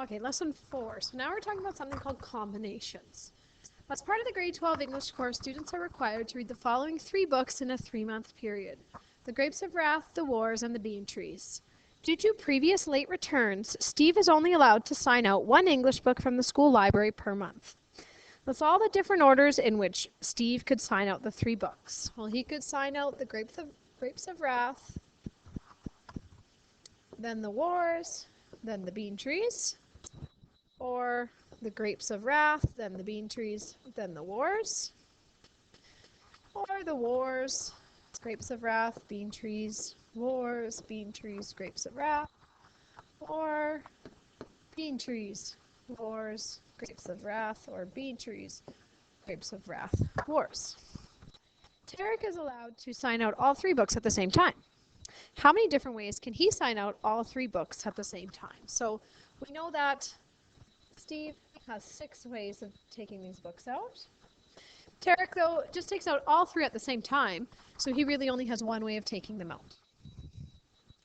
Okay, lesson 4. So now we're talking about something called combinations. As part of the grade 12 English course, students are required to read the following 3 books in a 3-month period: The Grapes of Wrath, The Wars, and The Bean Trees. Due to previous late returns, Steve is only allowed to sign out 1 English book from the school library per month. That's all the different orders in which Steve could sign out the 3 books. Well, he could sign out The Grapes of Wrath, then The Wars, then The Bean Trees, or The Grapes of Wrath, then The Bean Trees, then The Wars, or The Wars, Grapes of Wrath, Bean Trees, Wars, Bean Trees, Grapes of Wrath, or Bean Trees, Wars, Grapes of Wrath, or Bean Trees, Grapes of Wrath, Wars. Tarek is allowed to sign out all 3 books at the same time. How many different ways can he sign out all 3 books at the same time? So we know that Steve has 6 ways of taking these books out. Tarek, though, just takes out all 3 at the same time, so he really only has 1 way of taking them out.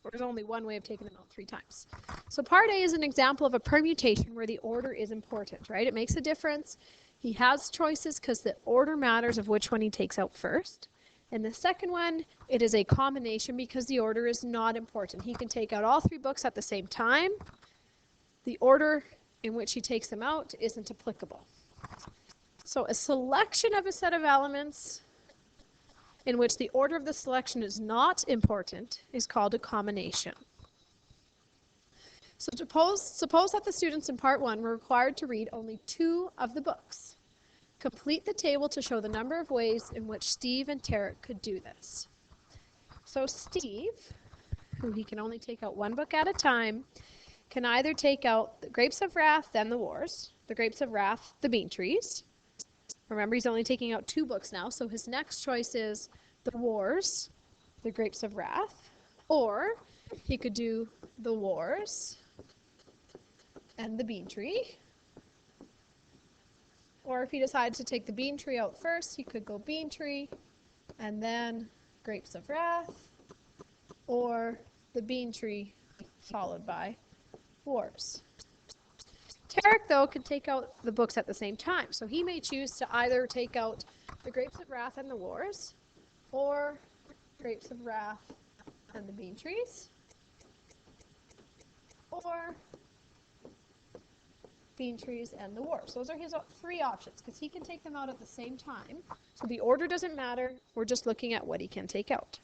Or there's only 1 way of taking them out 3 times. So part A is an example of a permutation where the order is important, right? It makes a difference. He has choices because the order matters of which one he takes out first. And the second one, it is a combination because the order is not important. He can take out all 3 books at the same time. The order in which he takes them out isn't applicable. So a selection of a set of elements in which the order of the selection is not important is called a combination. So suppose that the students in part 1 were required to read only 2 of the books. Complete the table to show the number of ways in which Steve and Tarek could do this. So Steve, who he can only take out 1 book at a time, can either take out The Grapes of Wrath, then The Wars, The Grapes of Wrath, The Bean Trees. Remember, he's only taking out 2 books now, so his next choice is The Wars, The Grapes of Wrath, or he could do The Wars and The Bean Tree. Or if he decides to take the Bean Tree out first, he could go Bean Tree and then Grapes of Wrath, or the Bean Tree followed by Wars. Tarek, though, can take out the books at the same time, so he may choose to either take out The Grapes of Wrath and The Wars, or Grapes of Wrath and the Bean Trees, or Bean Trees and The Wars. Those are his 3 options because he can take them out at the same time. So the order doesn't matter. We're just looking at what he can take out.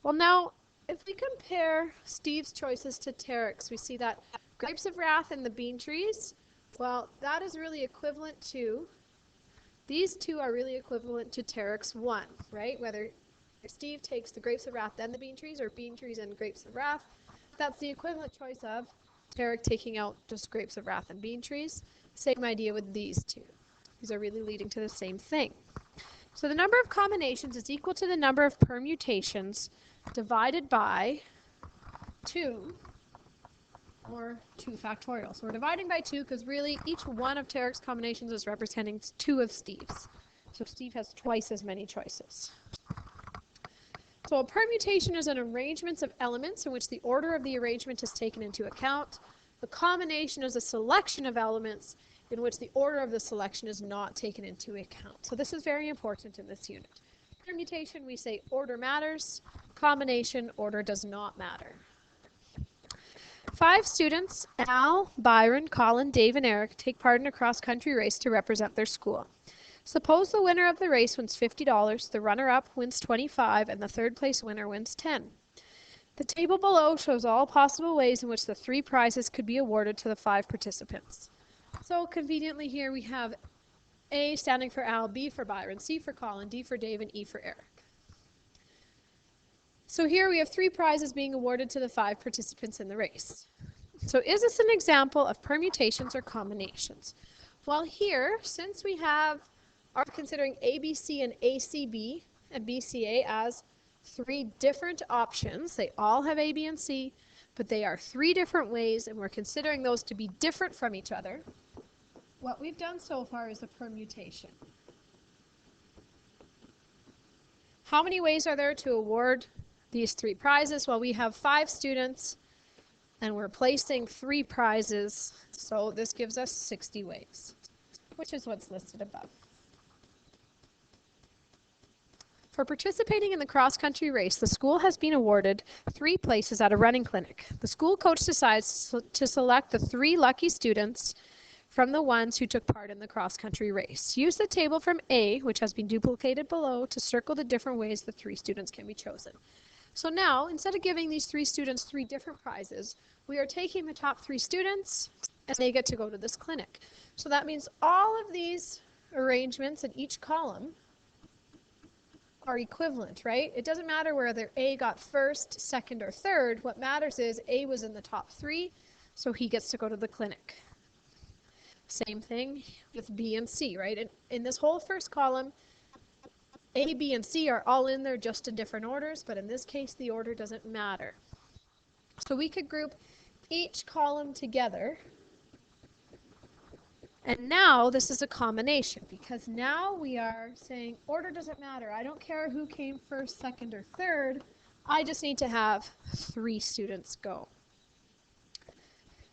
Well, now, if we compare Steve's choices to Tarek's, we see that Grapes of Wrath and the Bean Trees, well, that is really equivalent to, these 2 are really equivalent to Tarek's 1, right? Whether Steve takes the Grapes of Wrath then the Bean Trees, or Bean Trees and Grapes of Wrath, that's the equivalent choice of Tarek taking out just Grapes of Wrath and Bean Trees. Same idea with these 2. These are really leading to the same thing. So the number of combinations is equal to the number of permutations divided by 2, or 2 factorial. So we're dividing by 2 because really each one of Tarek's combinations is representing 2 of Steve's. So Steve has twice as many choices. So a permutation is an arrangement of elements in which the order of the arrangement is taken into account. A combination is a selection of elements in which the order of the selection is not taken into account. So this is very important in this unit. Permutation, we say order matters. Combination, order does not matter. 5 students, Al, Byron, Colin, Dave, and Eric, take part in a cross-country race to represent their school. Suppose the winner of the race wins $50, the runner-up wins $25, and the third-place winner wins $10. The table below shows all possible ways in which the 3 prizes could be awarded to the 5 participants. So conveniently here we have A standing for Al, B for Byron, C for Colin, D for Dave, and E for Eric. So here we have 3 prizes being awarded to the 5 participants in the race. So is this an example of permutations or combinations? Well, here, since we are considering ABC and ACB and BCA as 3 different options, they all have A, B, and C, but they are 3 different ways, and we're considering those to be different from each other. What we've done so far is a permutation. How many ways are there to award these 3 prizes? Well, we have 5 students, And we're placing 3 prizes, so this gives us 60 ways, which is what's listed above. For participating in the cross-country race, the school has been awarded 3 places at a running clinic. The school coach decides to select the 3 lucky students from the ones who took part in the cross-country race. Use the table from A, which has been duplicated below, to circle the different ways the 3 students can be chosen. So now, instead of giving these 3 students 3 different prizes, we are taking the top 3 students and they get to go to this clinic. So that means all of these arrangements in each column are equivalent, right? It doesn't matter whether A got first, second, or third. What matters is A was in the top 3, so he gets to go to the clinic. Same thing with B and C, right? In this whole first column, A, B, and C are all in there just in different orders, but in this case, the order doesn't matter. So we could group each column together. And now this is a combination, because now we are saying order doesn't matter. I don't care who came first, second, or third. I just need to have 3 students go.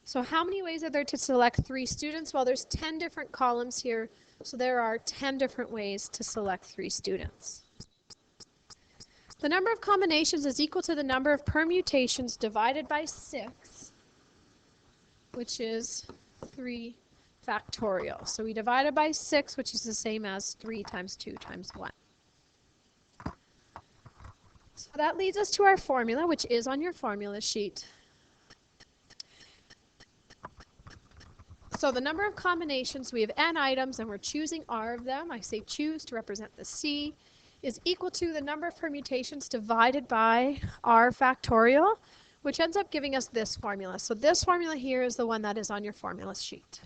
So how many ways are there to select 3 students? Well, there's 10 different columns here, so there are 10 different ways to select 3 students. The number of combinations is equal to the number of permutations divided by 6, which is 3 factorial. So we divide it by 6, which is the same as 3 times 2 times 1. So that leads us to our formula, which is on your formula sheet. So the number of combinations, we have n items and we're choosing r of them. I say choose to represent the c, is equal to the number of permutations divided by r factorial, which ends up giving us this formula. So this formula here is the one that is on your formula sheet.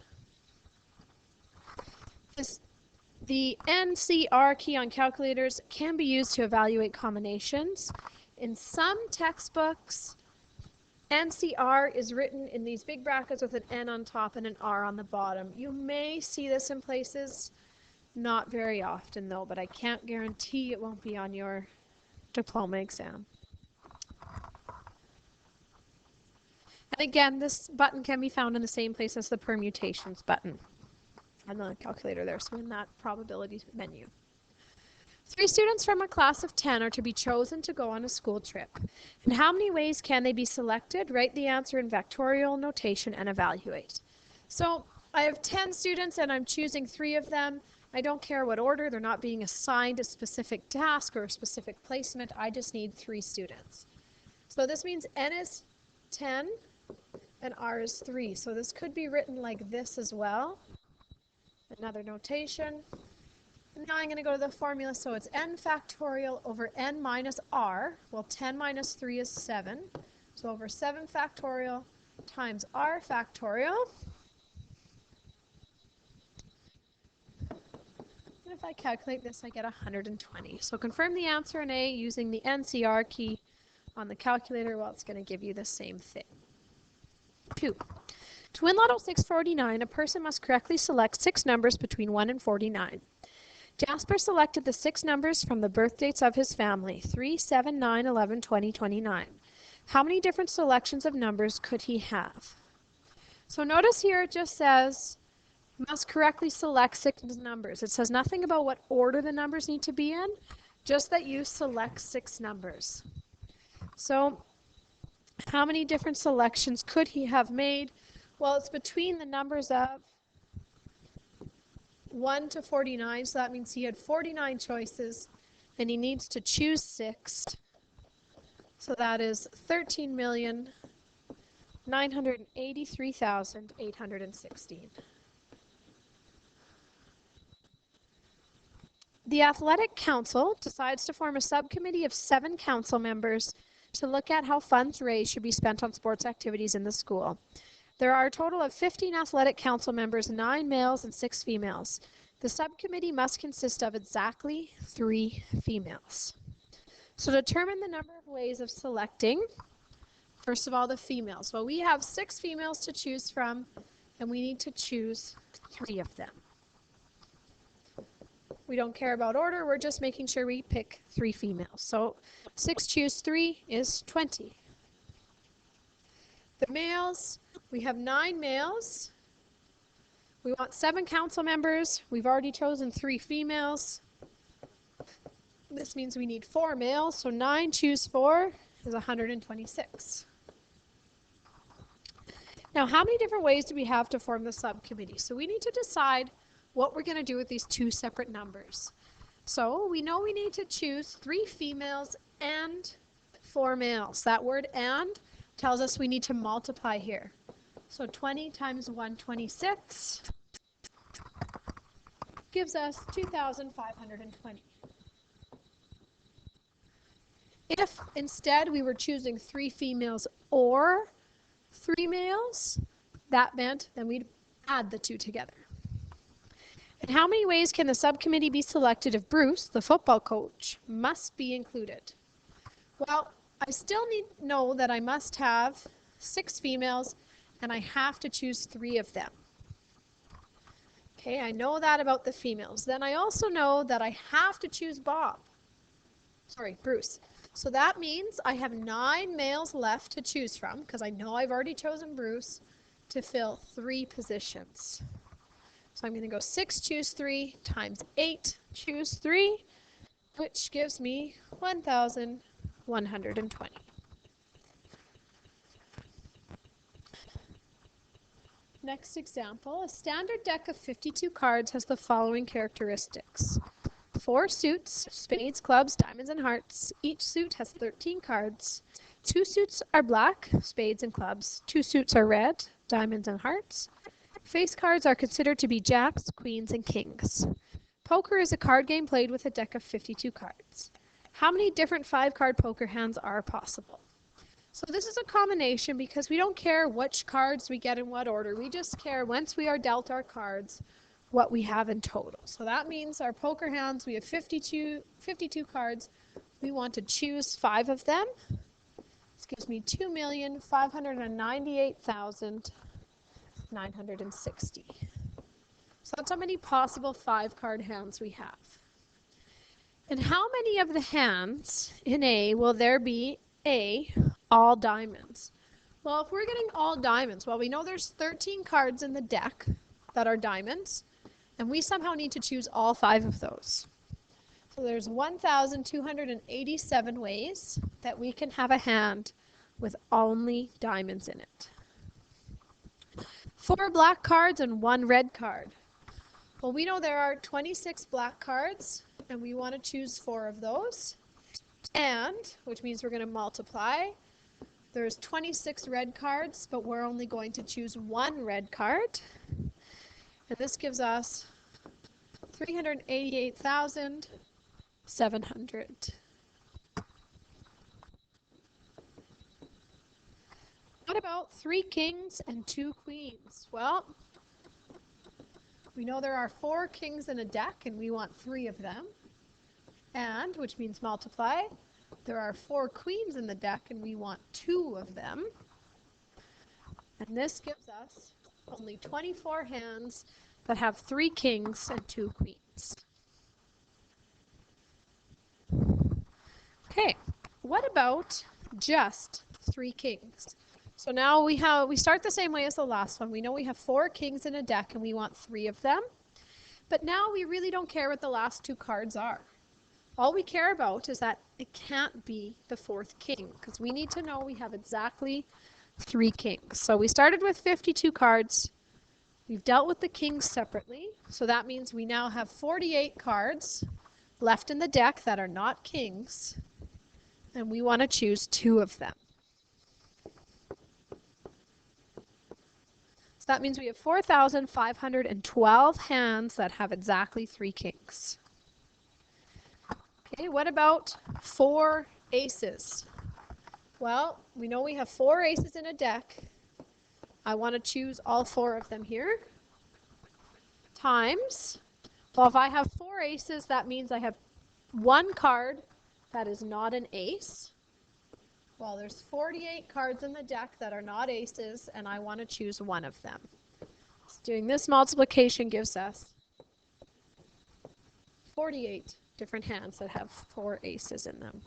The NCR key on calculators can be used to evaluate combinations. In some textbooks, NCR is written in these big brackets with an N on top and an R on the bottom. You may see this in places, not very often though, but I can't guarantee it won't be on your diploma exam. And again, this button can be found in the same place as the permutations button on the calculator there, so in that probability menu. 3 students from a class of 10 are to be chosen to go on a school trip. In how many ways can they be selected? Write the answer in vectorial notation and evaluate. So I have 10 students and I'm choosing 3 of them. I don't care what order, they're not being assigned a specific task or a specific placement. I just need 3 students. So this means n is 10 and r is 3. So this could be written like this as well. Another notation. Now I'm going to go to the formula, so it's n factorial over n minus r. Well, 10 minus 3 is 7. So over 7 factorial times r factorial. And if I calculate this, I get 120. So confirm the answer in A using the NCR key on the calculator. Well, it's going to give you the same thing. 2. To win Lotto 649, a person must correctly select 6 numbers between 1 and 49. Jasper selected the 6 numbers from the birth dates of his family, 3, 7, 9, 11, 20, 29. How many different selections of numbers could he have? So notice here it just says, must correctly select 6 numbers. It says nothing about what order the numbers need to be in, just that you select 6 numbers. So how many different selections could he have made? Well, it's between the numbers of 1 to 49, so that means he had 49 choices, and he needs to choose 6. So that is 13,983,816. The Athletic Council decides to form a subcommittee of 7 council members to look at how funds raised should be spent on sports activities in the school. There are a total of 15 athletic council members, 9 males and 6 females. The subcommittee must consist of exactly 3 females. So determine the number of ways of selecting, first of all, the females. Well, we have 6 females to choose from, and we need to choose 3 of them. We don't care about order, we're just making sure we pick 3 females. So 6 choose 3 is 20. The males, we have 9 males. We want 7 council members. We've already chosen 3 females. This means we need 4 males, so 9 choose 4 is 126. Now, how many different ways do we have to form the subcommittee? So we need to decide what we're going to do with these 2 separate numbers. So we know we need to choose 3 females and 4 males. That word "and" tells us we need to multiply here. So 20 times 126 gives us 2,520. If instead we were choosing 3 females or 3 males, that meant then we'd add the 2 together. And how many ways can the subcommittee be selected if Bruce, the football coach, must be included? Well, I still know that I must have 6 females and I have to choose 3 of them. Okay, I know that about the females. Then I also know that I have to choose Bruce. So that means I have 9 males left to choose from, because I know I've already chosen Bruce, to fill 3 positions. So I'm going to go 6 choose 3 times 8 choose 3, which gives me 1,120. Next example, a standard deck of 52 cards has the following characteristics. 4 suits, spades, clubs, diamonds, and hearts. Each suit has 13 cards. 2 suits are black, spades and clubs. 2 suits are red, diamonds and hearts. Face cards are considered to be jacks, queens, and kings. Poker is a card game played with a deck of 52 cards. How many different 5-card poker hands are possible? So this is a combination because we don't care which cards we get in what order. We just care once we are dealt our cards, what we have in total. So that means our poker hands, we have 52 cards. We want to choose 5 of them. This gives me 2,598,960. So that's how many possible 5-card hands we have. And how many of the hands in A will there be all diamonds? Well, if we're getting all diamonds, well, we know there's 13 cards in the deck that are diamonds, and we somehow need to choose all 5 of those. So there's 1,287 ways that we can have a hand with only diamonds in it. 4 black cards and 1 red card. Well, we know there are 26 black cards, and we want to choose 4 of those. And, which means we're going to multiply. There's 26 red cards, but we're only going to choose 1 red card. And this gives us 388,700. What about 3 kings and 2 queens? Well, we know there are 4 kings in a deck, and we want 3 of them. And, which means multiply, there are 4 queens in the deck, and we want 2 of them. And this gives us only 24 hands that have 3 kings and 2 queens. Okay, what about just 3 kings? So now we start the same way as the last one. We know we have 4 kings in a deck, and we want 3 of them. But now we really don't care what the last 2 cards are. All we care about is that it can't be the 4th king, because we need to know we have exactly 3 kings. So we started with 52 cards. We've dealt with the kings separately, so that means we now have 48 cards left in the deck that are not kings, and we want to choose 2 of them. So that means we have 4,512 hands that have exactly 3 kings. Okay, what about 4 aces? Well, we know we have 4 aces in a deck. I want to choose all 4 of them here. Times, well, if I have 4 aces, that means I have 1 card that is not an ace. Well, there's 48 cards in the deck that are not aces, and I want to choose 1 of them. So doing this multiplication gives us 48 different hands that have 4 aces in them.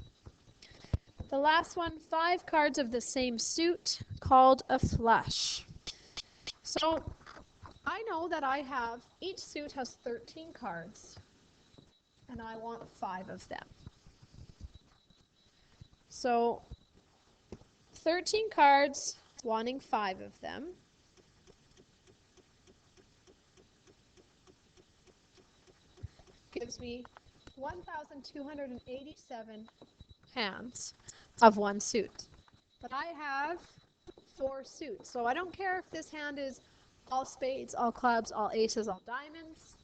The last one, 5 cards of the same suit called a flush. So I know that each suit has 13 cards, and I want 5 of them. So 13 cards, wanting 5 of them. Gives me 1,287 hands of one suit. But I have 4 suits, so I don't care if this hand is all spades, all clubs, all aces, all diamonds.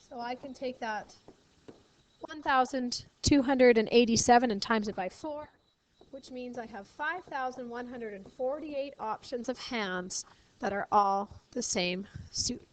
So I can take that 1,287 and times it by 4, which means I have 5,148 options of hands that are all the same suit.